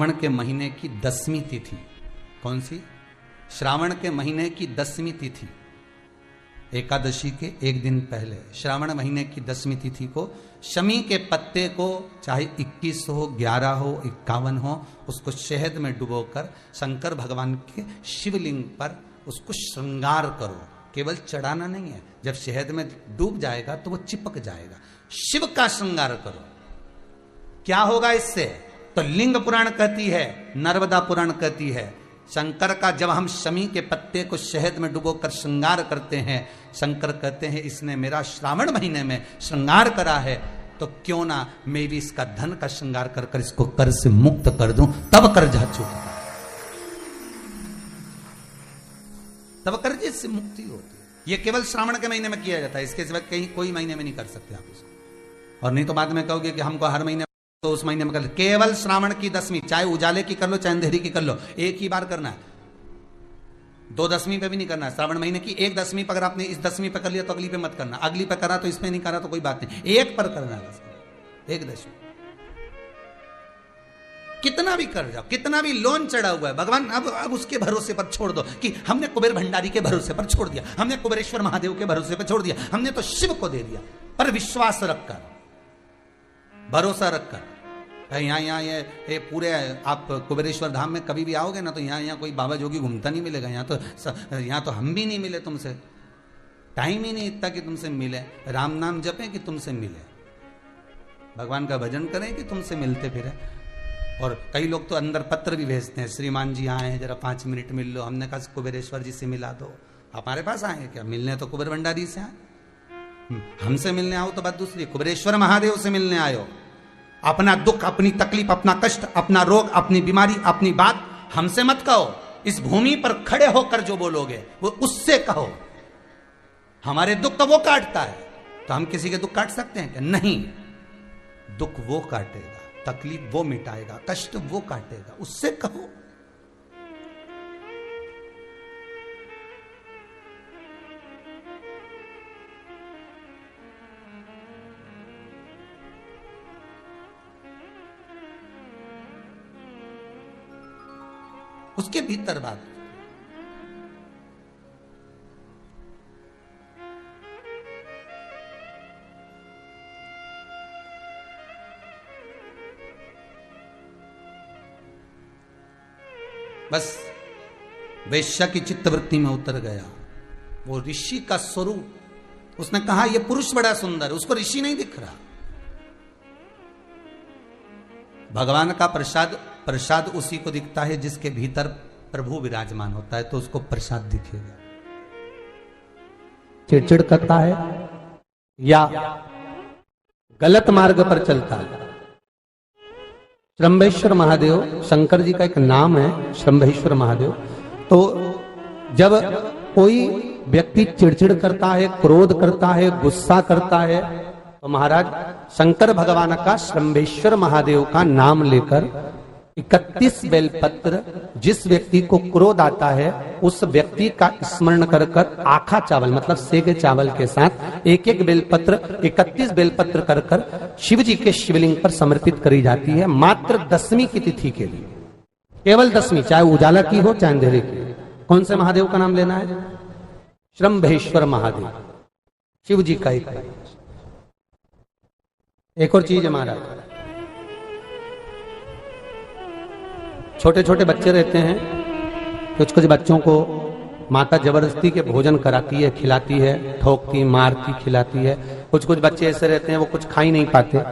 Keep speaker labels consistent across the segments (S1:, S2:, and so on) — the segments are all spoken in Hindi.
S1: श्रावण के महीने की 10वीं तिथि। कौन सी? श्रावण के महीने की 10वीं तिथि, एकादशी के एक दिन पहले श्रावण महीने की 10वीं तिथि को शमी के पत्ते को, चाहे 21 हो, 11 हो, 51 हो, उसको शहद में डुबोकर शंकर भगवान के शिवलिंग पर उसको श्रृंगार करो। केवल चढ़ाना नहीं है, जब शहद में डूब जाएगा तो वो चिपक जाएगा। शिव का श्रृंगार करो। क्या होगा इससे? तो लिंग पुराण कहती है, नर्मदा पुराण कहती है, शंकर का जब हम शमी के पत्ते को शहद में डुबोकर श्रृंगार करते हैं, शंकर कहते हैं इसने मेरा श्रावण महीने में श्रृंगार करा है, तो क्यों ना मैं भी इसका धन का श्रृंगार कर कर इसको कर्ज से मुक्त कर दूं, तब कर्जा चूकता, तब कर्जे से मुक्ति होती है। ये केवल श्रावण के महीने में किया जाता है, इसके सिवा कहीं कोई महीने में नहीं कर सकते आप इसको। और नहीं तो बाद में कहोगे कि हमको हर महीने, तो उस महीने में कर, केवल श्रावण की 10वीं, चाहे उजाले की कर लो चाहे अंधेरी की कर लो, एक ही बार करना है। 2 10वीं पे भी नहीं करना है। श्रावण महीने की 1 10वीं पर अगर आपने इस 10वीं पे कर लिया तो अगली पे मत करना, अगली पे करा तो इसमें नहीं करा तो कोई बात नहीं, एक पर करना है बस, 1 10वीं। कितना भी कर जाओ, कितना भी लोन चढ़ा हुआ है, भगवान अब उसके भरोसे पर छोड़ दो कि हमने कुबेर भंडारी के भरोसे पर छोड़ दिया, हमने कुबेरेश्वर महादेव के भरोसे पर छोड़ दिया, हमने तो शिव को दे दिया। पर विश्वास रखकर, भरोसा रखकर, यहाँ ये पूरे आप कुबेरेश्वर धाम में कभी भी आओगे ना तो यहाँ कोई बाबा जोगी घूमता नहीं मिलेगा। यहाँ तो हम भी नहीं मिले तुमसे, टाइम ही नहीं इतना कि तुमसे मिले। राम नाम जपें कि तुमसे मिले, भगवान का भजन करें कि तुमसे मिलते फिरे। और कई लोग तो अंदर पत्र भी भेजते हैं, श्रीमान जी आए हैं जरा 5 मिनट मिल लो। हमने कहा कुबेरेश्वर जी से मिला दो। हमारे पास आए क्या मिलने? तो कुबेर भंडारी से आए। हमसे मिलने आओ तो बात दूसरी, कुबेरेश्वर महादेव से मिलने आयो। अपना दुख, अपनी तकलीफ, अपना कष्ट, अपना रोग, अपनी बीमारी, अपनी बात हमसे मत कहो। इस भूमि पर खड़े होकर जो बोलोगे वो उससे कहो। हमारे दुख तो वो काटता है, तो हम किसी के दुख काट सकते हैं क्या? नहीं, दुख वो काटेगा, तकलीफ वो मिटाएगा, कष्ट वो काटेगा, उससे कहो। उसके भीतर बात। बस वैश्या की चित्तवृत्ति में उतर गया वो ऋषि का स्वरूप। उसने कहा ये पुरुष बड़ा सुंदर, उसको ऋषि नहीं दिख रहा। भगवान का प्रसाद उसी को दिखता है जिसके भीतर प्रभु विराजमान होता है, तो उसको प्रसाद दिखेगा। चिड़चिड़ करता है या गलत मार्ग पर चलता है। श्रंभेश्वर महादेव शंकर जी का एक नाम है, श्रंभेश्वर महादेव। तो जब कोई व्यक्ति चिड़चिड़ करता है, क्रोध करता है, गुस्सा करता है, तो महाराज शंकर भगवान का श्रंभेश्वर महादेव का नाम लेकर 31 बेलपत्र, जिस व्यक्ति को क्रोध आता है उस व्यक्ति का स्मरण कर कर आखा चावल मतलब सेगे चावल के साथ एक एक बेलपत्र 31 बेलपत्र कर कर शिव जी के शिवलिंग पर समर्पित करी जाती है, मात्र 10वीं की तिथि के लिए। केवल 10वीं, चाहे उजाला की हो चाहे अंधेरे की। कौन से महादेव का नाम लेना है? श्रंभेश्वर महादेव, शिव जी का एक और चीज है महाराज, छोटे छोटे बच्चे रहते हैं, कुछ कुछ बच्चों को माता जबरदस्ती के भोजन कराती है, खिलाती है, ठोकती, मारती, खिलाती है। कुछ कुछ बच्चे ऐसे रहते हैं वो कुछ खा ही नहीं पाते,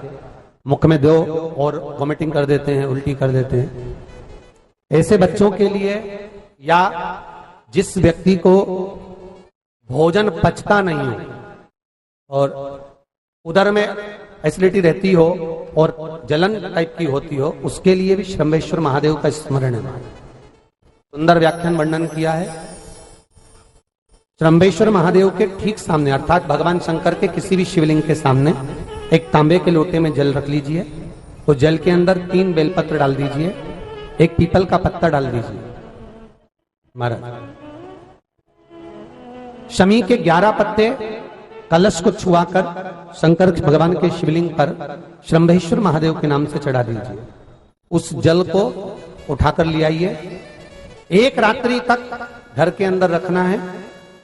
S1: मुख में दो और वॉमिटिंग कर देते हैं, उल्टी कर देते हैं। ऐसे बच्चों के लिए या जिस व्यक्ति को भोजन पचता नहीं हो और उधर में एसिडिटी रहती हो और जलन टाइप की होती हो, उसके लिए भी श्रंभेश्वर महादेव का स्मरण है। सुंदर व्याख्यान वर्णन किया है। श्रंभेश्वर महादेव के ठीक सामने अर्थात भगवान शंकर के किसी भी शिवलिंग के सामने एक तांबे के लोटे में जल रख लीजिए, तो जल के अंदर 3 बेलपत्र डाल दीजिए, एक पीपल का पत्ता डाल दीजिए। महाराज शमी के 11 पत्ते कलश को छुआकर शंकर भगवान के शिवलिंग पर श्रंभेश्वर महादेव के नाम से चढ़ा दीजिए। उस जल को
S2: उठाकर ले आइए, 1 रात्रि तक घर के अंदर रखना है।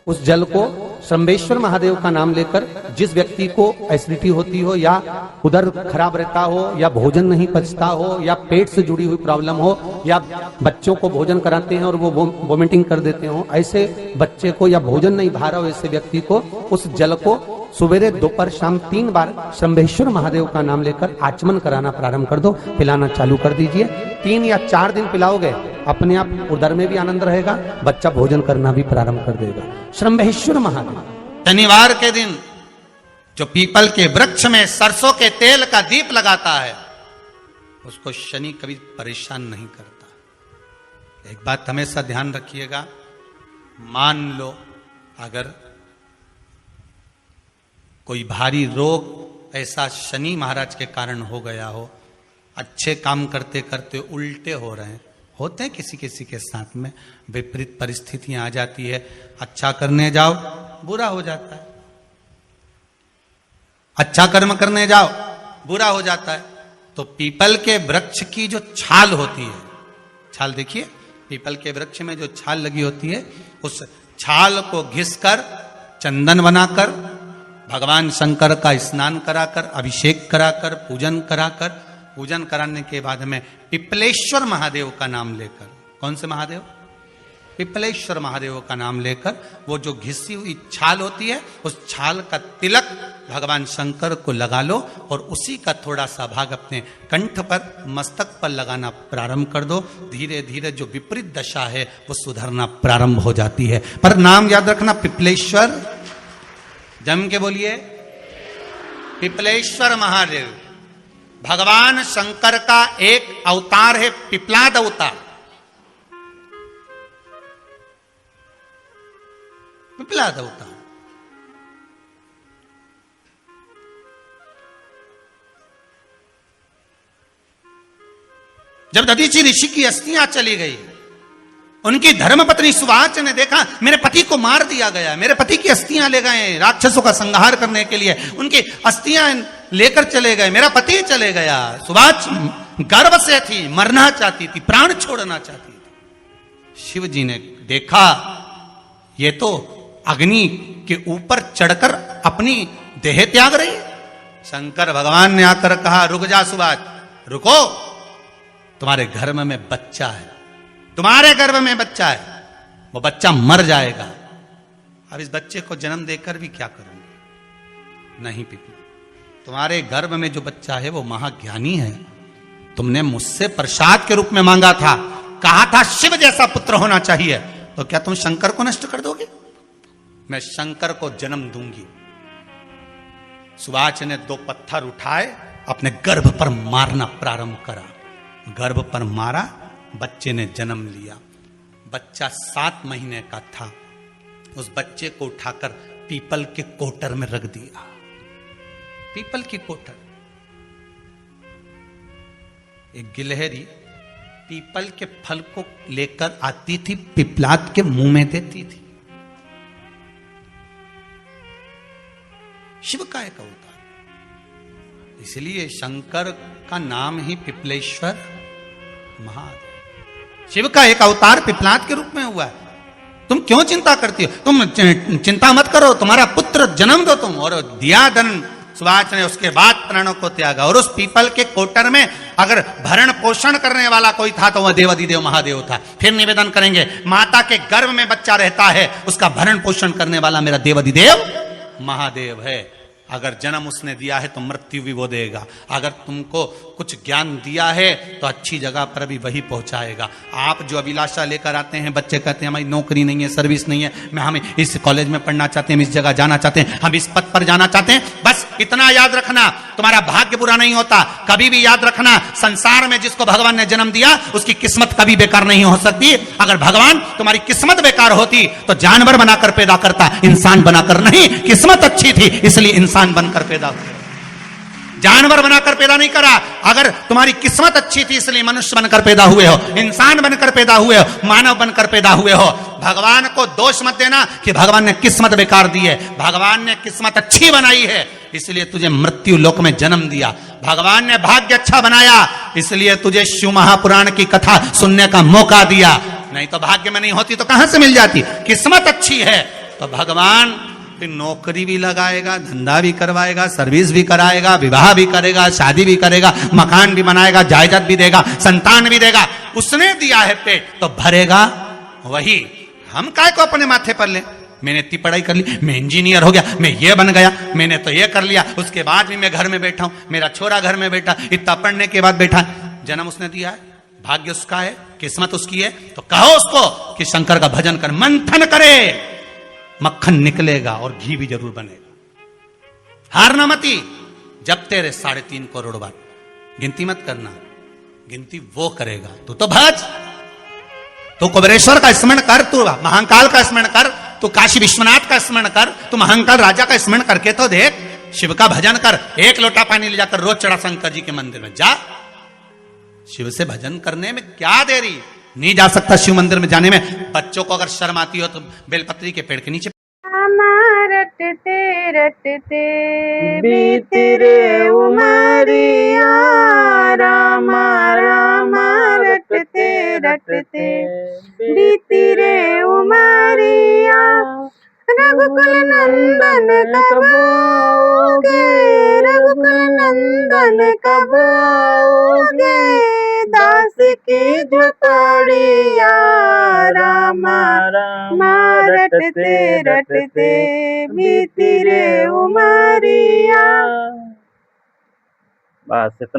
S2: उस जल को शंभेश्वर महादेव का नाम लेकर, जिस व्यक्ति को एसिडिटी होती हो या उदर खराब रहता हो या भोजन नहीं पचता हो या पेट से जुड़ी हुई प्रॉब्लम हो या बच्चों को भोजन कराते हैं और वो वोमिटिंग कर देते हो, ऐसे बच्चे को या भोजन नहीं भा रहा हो ऐसे व्यक्ति को उस जल को सवेरे दोपहर शाम 3 बार शंभेश्वर महादेव का नाम लेकर आचमन कराना प्रारंभ कर दो, पिलाना चालू कर दीजिए। 3 या 4 दिन पिलाओगे, अपने आप उदर में भी आनंद रहेगा, बच्चा भोजन करना भी प्रारंभ कर देगा। शंभेश्वर महादेव।
S1: शनिवार के दिन जो पीपल के वृक्ष में सरसों के तेल का दीप लगाता है, उसको शनि कभी परेशान नहीं करता। एक बात हमेशा ध्यान रखिएगा, मान लो अगर कोई भारी रोग ऐसा शनि महाराज के कारण हो गया हो, अच्छे काम करते करते उल्टे हो रहे हैं, होते हैं किसी किसी के साथ में, विपरीत परिस्थितियां आ जाती है, अच्छा करने जाओ बुरा हो जाता है, अच्छा कर्म करने जाओ बुरा हो जाता है। तो पीपल के वृक्ष की जो छाल होती है, छाल देखिए, पीपल के वृक्ष में जो छाल लगी होती है, उस छाल को घिसकर चंदन बनाकर भगवान शंकर का स्नान कराकर, अभिषेक कराकर, पूजन कराने के बाद में पिपलेश्वर महादेव का नाम लेकर, कौन से महादेव? पिपलेश्वर महादेव का नाम लेकर वो जो घिसी हुई छाल होती है, उस छाल का तिलक भगवान शंकर को लगा लो और उसी का थोड़ा सा भाग अपने कंठ पर, मस्तक पर लगाना प्रारंभ कर दो। धीरे धीरे जो विपरीत दशा है वो सुधरना प्रारंभ हो जाती है। पर नाम याद रखना, पिपलेश्वर, जम के बोलिए, पिपलेश्वर महादेव भगवान शंकर का एक अवतार है, पिपलाद अवतार। पिपलाद अवतार जब दधीचि ऋषि की अस्थियां चली गई, उनकी धर्मपत्नी सुवाच ने देखा मेरे पति को मार दिया गया, मेरे पति की अस्थियां ले गए राक्षसों का संहार करने के लिए, उनकी अस्थियां लेकर चले गए, मेरा पति चले गया। सुवाच गर्व से थी, मरना चाहती थी, प्राण छोड़ना चाहती थी। शिव जी ने देखा ये तो अग्नि के ऊपर चढ़कर अपनी देह त्याग रही। शंकर भगवान ने आकर कहा, रुक जा सुवाच, रुको, तुम्हारे गर्भ में बच्चा है, तुम्हारे गर्भ में बच्चा है, वो बच्चा मर जाएगा। अब इस बच्चे को जन्म देकर भी क्या करूंगी? नहीं पिपला, तुम्हारे गर्भ में जो बच्चा है वो महाज्ञानी है, तुमने मुझसे प्रसाद के रूप में मांगा था, कहा था शिव जैसा पुत्र होना चाहिए, तो क्या तुम शंकर को नष्ट कर दोगे? मैं शंकर को जन्म दूंगी। सुवाच ने 2 पत्थर उठाए, अपने गर्भ पर मारना प्रारंभ करा, गर्भ पर मारा, बच्चे ने जन्म लिया। बच्चा 7 महीने का था। उस बच्चे को उठाकर पीपल के कोटर में रख दिया। पीपल की कोटर। एक गिलहरी पीपल के फल को लेकर आती थी, पिपलाद के मुंह में देती थी। शिव का एक अवतार, इसलिए शंकर का नाम ही पिपलेश्वर महादेव। शिव का एक अवतार पिपलाद के रूप में हुआ है। तुम क्यों चिंता करती हो? तुम चिंता मत करो, तुम्हारा पुत्र जन्म दो तुम। और दिया धन सुवाच ने, उसके बाद प्राणों को त्यागा। और उस पीपल के कोटर में अगर भरण पोषण करने वाला कोई था तो वह देवाधिदेव महादेव था। फिर निवेदन करेंगे, माता के गर्भ में बच्चा रहता है, उसका भरण पोषण करने वाला मेरा देवाधिदेव महादेव है। अगर जन्म उसने दिया है तो मृत्यु भी वो देगा। अगर तुमको कुछ ज्ञान दिया है तो अच्छी जगह पर भी वही पहुंचाएगा। आप जो अभिलाषा लेकर आते हैं, बच्चे कहते हैं हमारी नौकरी नहीं है, सर्विस नहीं है, हम इस कॉलेज में पढ़ना चाहते हैं, हम इस जगह जाना चाहते हैं, हम इस पद पर जाना चाहते हैं, बस इतना याद रखना, तुम्हारा भाग्य बुरा नहीं होता। कभी भी याद रखना, संसार में जिसको भगवान ने जन्म दिया उसकी किस्मत कभी बेकार नहीं हो सकती। अगर भगवान तुम्हारी किस्मत बेकार होती तो जानवर बनाकर पैदा करता, इंसान बनाकर नहीं। किस्मत अच्छी थी इसलिए इंसान बनकर पैदा हुआ, जानवर बनाकर पैदा नहीं करा। अगर तुम्हारी किस्मत अच्छी थी इसलिए मनुष्य बनकर पैदा हुए हो, इंसान बनकर पैदा हुए हो, मानव बनकर पैदा हुए हो। भगवान को दोष मत देना कि भगवान ने किस्मत बेकार दी है। भगवान ने किस्मत अच्छी बनाई है, इसलिए तुझे मृत्यु लोक में जन्म दिया। भगवान ने भाग्य अच्छा बनाया, इसलिए तुझे शिव महापुराण की कथा सुनने का मौका दिया। नहीं तो भाग्य में नहीं होती तो कहां से मिल जाती। किस्मत अच्छी है तो भगवान फिर नौकरी भी लगाएगा, धंधा भी करवाएगा, सर्विस भी कराएगा, विवाह भी करेगा, शादी भी करेगा, मकान भी बनाएगा, जायदाद भी देगा, संतान भी देगा। उसने दिया है पेट तो भरेगा वही। हम काय को अपने माथे पर ले। मैंने इतनी पढ़ाई कर ली, मैं इंजीनियर हो गया, मैं ये बन गया, मैंने तो ये कर लिया, उसके बाद भी मैं घर में बैठा हूं, मेरा छोरा घर में बैठा, इतना पढ़ने के बाद बैठा। जन्म उसने दिया है, भाग्य उसका है, किस्मत उसकी है। तो कहो उसको कि शंकर का भजन कर, मंथन करे, मक्खन निकलेगा और घी भी जरूर बनेगा। हारना मती। जब तेरे 3.5 करोड़ बार गिनती मत करना, गिनती वो करेगा। तू तो भज, तू कुबेरेश्वर का स्मरण कर, तू महाकाल का स्मरण कर, तू काशी विश्वनाथ का स्मरण कर, तू महाकाल राजा का स्मरण करके तो देख। शिव का भजन कर, 1 लोटा पानी ले जाकर रोज चढ़ा शंकर जी के मंदिर में जा। शिव से भजन करने में क्या देरी। नहीं जा सकता शिव मंदिर में जाने में। बच्चों को अगर शर्म आती हो तो बेलपत्री के पेड़ के नीचे।
S3: रटते रटते बीती रे उमरिया, रामा रामा रटते रटते बीती रे उमरिया। रघुकुल नंदन कब आओगे, रघुकुल नंदन कब आओगे, दास की झोपड़िया, रामा रामा रटते रटते बीती रे उमरिया। बस इतना।